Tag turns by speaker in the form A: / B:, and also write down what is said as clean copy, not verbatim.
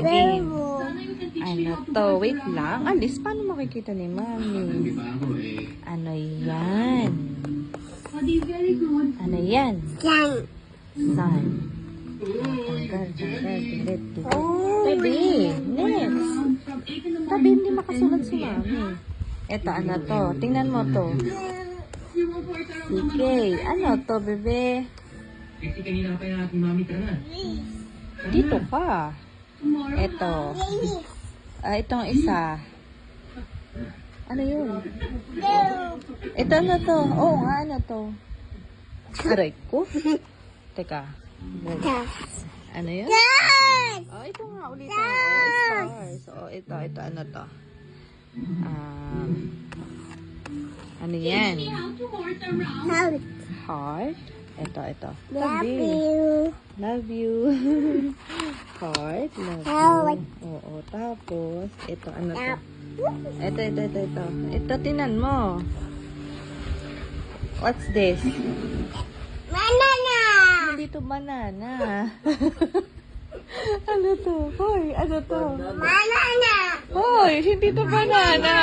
A: game. Ano to? Wait lang. Alis, paano makikita ni Mami? Ano yan? Ano yan? Sun. Tanggal. Delete. Tabi. Next. Tabi, hindi makasulat si Mami. Eto, ano to? Tingnan mo to. Sige. Ano to, bebe?
B: Kanina pa yung ating mami ka na.
A: Dito ka. Eto. Itong isa. Ano yun? Ito ano to? Oo nga, ano to? Aray ko. Teka. Ano yun? Oh, ito nga ulit. Oh, stars. Oh, ito. Ano to? Ano yan? Heart. Ito.
C: Love you.
A: Love you. Heart. Love you. Oo. Tapos, ito. Ano to? Ito. Ito, tinan mo. What's this?
C: Banana.
A: Hindi to banana. Ano to? Hoy, ano to?
C: Banana.
A: Hoy, hindi to banana.